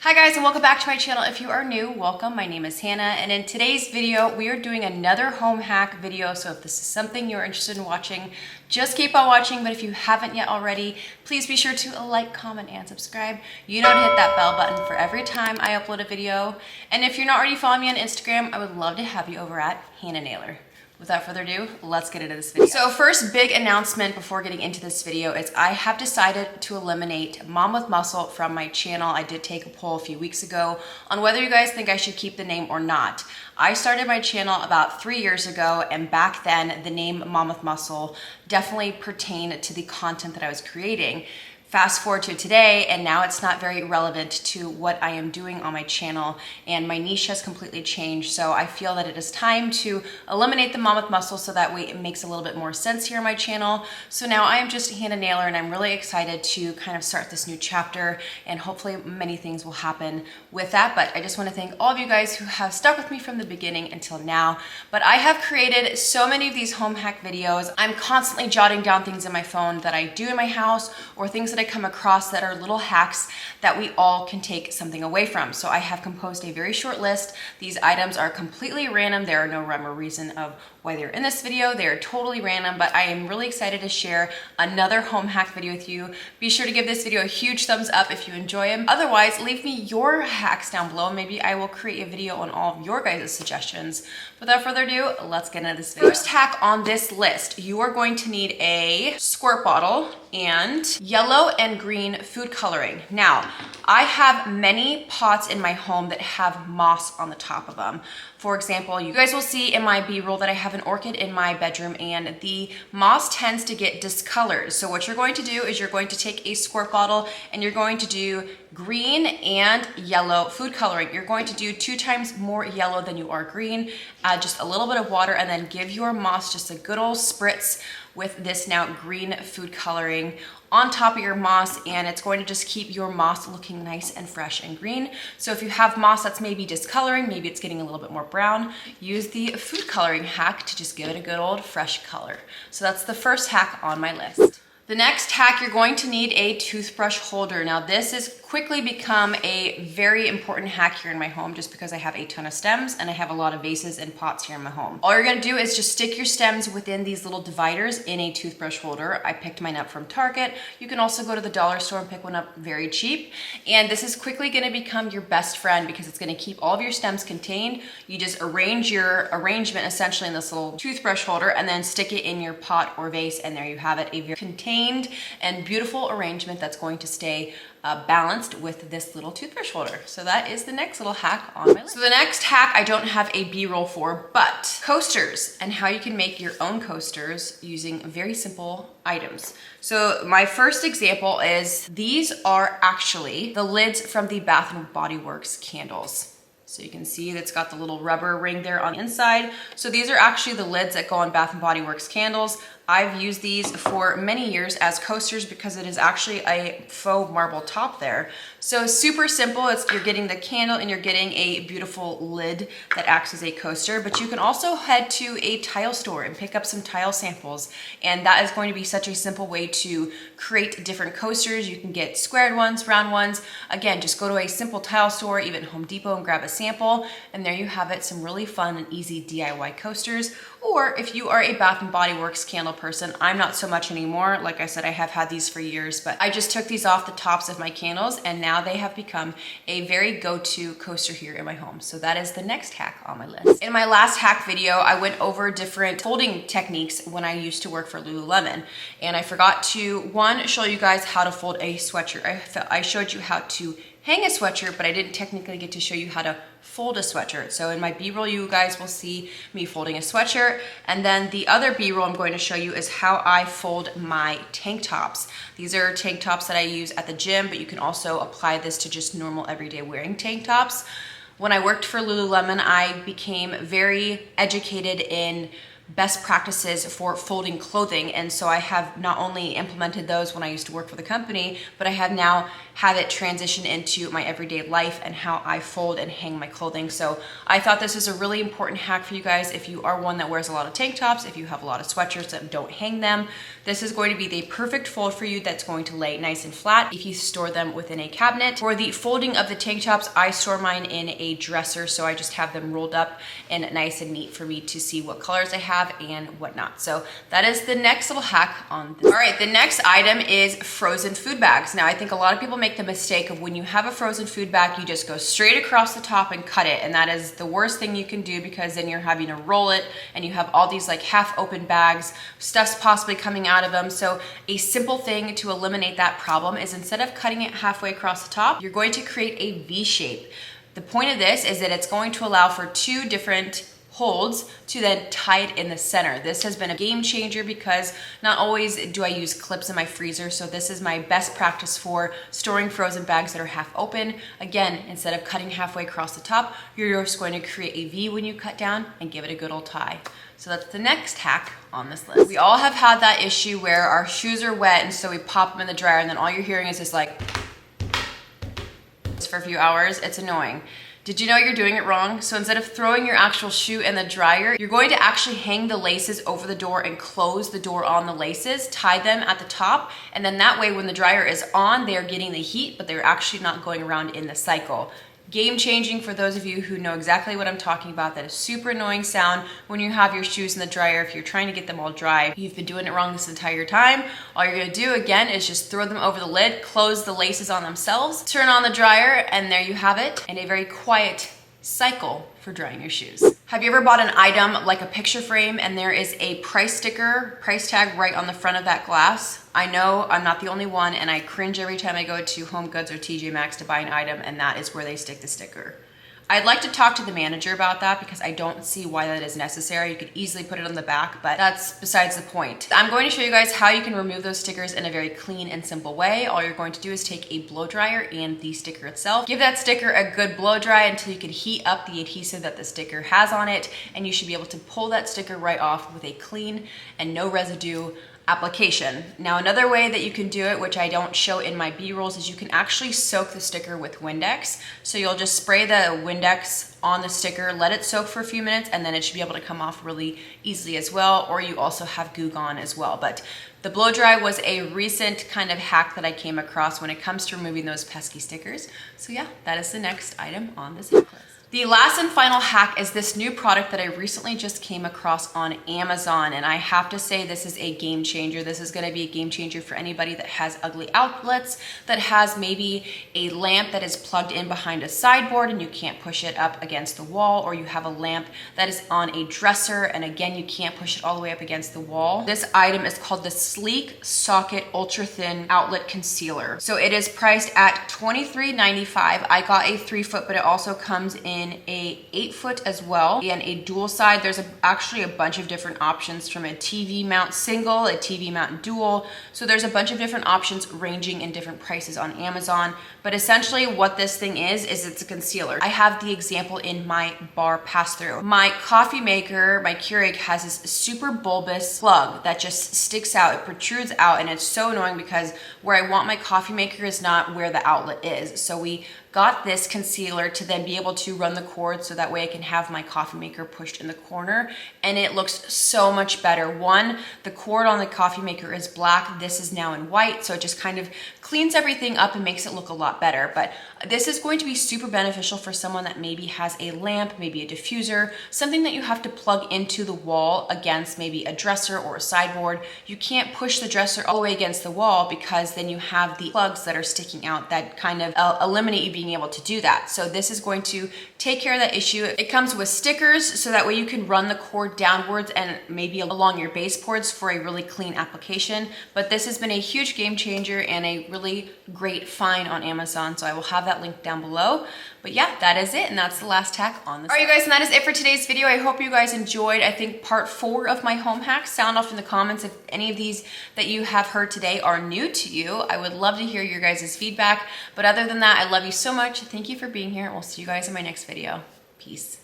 Hi guys, and welcome back to my channel. If you are new, welcome. My name is Hannah, and in today's video we are doing another home hack video. So if this is something you're interested in watching, just keep on watching. But if you haven't yet already, please be sure to like, comment, and subscribe. You know to hit that bell button for every time I upload a video. And if you're not already following me on Instagram, I would love to have you over at Hannah Naylor. Without further ado, let's get into this video. So first big announcement before getting into this video is I have decided to eliminate Mom with Muscle from my channel. I did take a poll a few weeks ago on whether you guys think I should keep the name or not. I started my channel about 3 years ago, and back then the name Mom with Muscle definitely pertained to the content that I was creating. Fast forward to today, and now it's not very relevant to what I am doing on my channel, and my niche has completely changed. So I feel that it is time to eliminate the Mom with Muscle so that way it makes a little bit more sense here on my channel. So now I am just Hannah Naylor, and I'm really excited to kind of start this new chapter, and hopefully many things will happen with that. But I just want to thank all of you guys who have stuck with me from the beginning until now. But I have created so many of these home hack videos. I'm constantly jotting down things in my phone that I do in my house, or things that I come across that are little hacks that we all can take something away from. So I have composed a very short list. These items are completely random. There are no rhyme or reason of why they're in this video. They are totally random, but I am really excited to share another home hack video with you. Be sure to give this video a huge thumbs up if you enjoy them. Otherwise, leave me your hacks down below. Maybe I will create a video on all of your guys' suggestions. Without further ado, let's get into this video. First hack on this list, you are going to need a squirt bottle and yellow and green food coloring. Now, I have many pots in my home that have moss on the top of them. For example, you guys will see in my B-roll that I have an orchid in my bedroom, and the moss tends to get discolored. So what you're going to do is you're going to take a squirt bottle and you're going to do green and yellow food coloring. You're going to do 2 times more yellow than you are green. Add just a little bit of water and then give your moss just a good old spritz with this now green food coloring on top of your moss, and it's going to just keep your moss looking nice and fresh and green. So if you have moss that's maybe discoloring, maybe it's getting a little bit more brown, use the food coloring hack to just give it a good old fresh color. So that's the first hack on my list. The next hack, you're going to need a toothbrush holder. Now this has quickly become a very important hack here in my home just because I have a ton of stems and I have a lot of vases and pots here in my home. All you're gonna do is just stick your stems within these little dividers in a toothbrush holder. I picked mine up from Target. You can also go to the dollar store and pick one up very cheap. And this is quickly gonna become your best friend because it's gonna keep all of your stems contained. You just arrange your arrangement essentially in this little toothbrush holder and then stick it in your pot or vase, and there you have it, a very contained and beautiful arrangement that's going to stay balanced with this little toothbrush holder. So that is the next little hack on my list. So the next hack I don't have a B-roll for, but coasters and how you can make your own coasters using very simple items. So my first example is these are actually the lids from the Bath & Body Works candles. So you can see that's got the little rubber ring there on the inside. So these are actually the lids that go on Bath & Body Works candles. I've used these for many years as coasters because it is actually a faux marble top there. So super simple. You're getting the candle and you're getting a beautiful lid that acts as a coaster, but you can also head to a tile store and pick up some tile samples. And that is going to be such a simple way to create different coasters. You can get squared ones, round ones. Again, just go to a simple tile store, even Home Depot, and grab a sample. And there you have it, some really fun and easy DIY coasters. Or if you are a Bath & Body Works candle person, I'm not so much anymore. Like I said, I have had these for years, but I just took these off the tops of my candles and now they have become a very go-to coaster here in my home. So that is the next hack on my list. In my last hack video, I went over different folding techniques when I used to work for Lululemon. And I forgot to, one, show you guys how to fold a sweatshirt. I showed you how to hang a sweatshirt, but I didn't technically get to show you how to fold a sweatshirt. So in my B-roll, you guys will see me folding a sweatshirt. And then the other B-roll I'm going to show you is how I fold my tank tops. These are tank tops that I use at the gym, but you can also apply this to just normal everyday wearing tank tops. When I worked for Lululemon, I became very educated in best practices for folding clothing. And so I have not only implemented those when I used to work for the company, but I have now had it transition into my everyday life and how I fold and hang my clothing. So I thought this was a really important hack for you guys. If you are one that wears a lot of tank tops, if you have a lot of sweatshirts that don't hang them, this is going to be the perfect fold for you that's going to lay nice and flat if you store them within a cabinet. For the folding of the tank tops, I store mine in a dresser, so I just have them rolled up and nice and neat for me to see what colors I have and whatnot. So that is the next little hack on this. All right, the next item is frozen food bags. Now I think a lot of people make the mistake of when you have a frozen food bag, you just go straight across the top and cut it. And that is the worst thing you can do, because then you're having to roll it and you have all these like half open bags, stuff's possibly coming out of them. So a simple thing to eliminate that problem is, instead of cutting it halfway across the top, you're going to create a V shape. The point of this is that it's going to allow for two different holds to then tie it in the center. This has been a game changer because not always do I use clips in my freezer, so this is my best practice for storing frozen bags that are half open. Again, instead of cutting halfway across the top, you're just going to create a V when you cut down and give it a good old tie. So that's the next hack on this list. We all have had that issue where our shoes are wet and so we pop them in the dryer and then all you're hearing is just like for a few hours. It's annoying. Did you know you're doing it wrong? So instead of throwing your actual shoe in the dryer, you're going to actually hang the laces over the door and close the door on the laces, tie them at the top, and then that way when the dryer is on, they're getting the heat, but they're actually not going around in the cycle. Game changing for those of you who know exactly what I'm talking about. That is super annoying sound when you have your shoes in the dryer. If you're trying to get them all dry, you've been doing it wrong this entire time. All you're gonna do again is just throw them over the lid, close the laces on themselves, turn on the dryer, and there you have it, and a very quiet cycle for drying your shoes. Have you ever bought an item like a picture frame and there is a price sticker, price tag right on the front of that glass? I know I'm not the only one, and I cringe every time I go to Home Goods or TJ Maxx to buy an item and that is where they stick the sticker. I'd like to talk to the manager about that because I don't see why that is necessary. You could easily put it on the back, but that's besides the point. I'm going to show you guys how you can remove those stickers in a very clean and simple way. All you're going to do is take a blow dryer and the sticker itself. Give that sticker a good blow dry until you can heat up the adhesive that the sticker has on it, and you should be able to pull that sticker right off with a clean and no residue application. Now another way that you can do it, which I don't show in my B-rolls, is you can actually soak the sticker with Windex. So you'll just spray the Windex on the sticker, let it soak for a few minutes, and then it should be able to come off really easily as well, or you also have Goo Gone as well. But the blow dry was a recent kind of hack that I came across when it comes to removing those pesky stickers. So yeah, that is the next item on this hack list. The last and final hack is this new product that I recently just came across on Amazon, and I have to say this is a game changer. This is gonna be a game changer for anybody that has ugly outlets, that has maybe a lamp that is plugged in behind a sideboard and you can't push it up against the wall, or you have a lamp that is on a dresser and again you can't push it all the way up against the wall. This item is called the Sleek Socket Ultra Thin Outlet Concealer. So it is priced at $23.95. I got a 3-foot, but it also comes in a 8-foot as well, and a dual side. There's actually a bunch of different options, from a TV mount single, a TV mount dual. So there's a bunch of different options ranging in different prices on Amazon. But essentially what this thing is it's a concealer. I have the example in my bar pass-through. My coffee maker, my Keurig, has this super bulbous plug that just sticks out, it protrudes out, and it's so annoying because where I want my coffee maker is not where the outlet is. So we got this concealer to then be able to run the cord so that way I can have my coffee maker pushed in the corner, and it looks so much better. One, the cord on the coffee maker is black, this is now in white, so it just kind of cleans everything up and makes it look a lot better. But this is going to be super beneficial for someone that maybe has a lamp, maybe a diffuser, something that you have to plug into the wall against maybe a dresser or a sideboard. You can't push the dresser all the way against the wall because then you have the plugs that are sticking out that kind of eliminate you being able to do that. So this is going to take care of that issue. It comes with stickers so that way you can run the cord downwards and maybe along your baseboards for a really clean application. But this has been a huge game changer and a really great find on Amazon, so I will have that link down below. But yeah, that is it, and that's the last hack on this. All right, you guys, and that is it for today's video. I hope you guys enjoyed, I think, part 4 of my home hacks. Sound off in the comments if any of these that you have heard today are new to you. I would love to hear your guys' feedback. But other than that, I love you so much. Thank you for being here. We'll see you guys in my next video. Peace.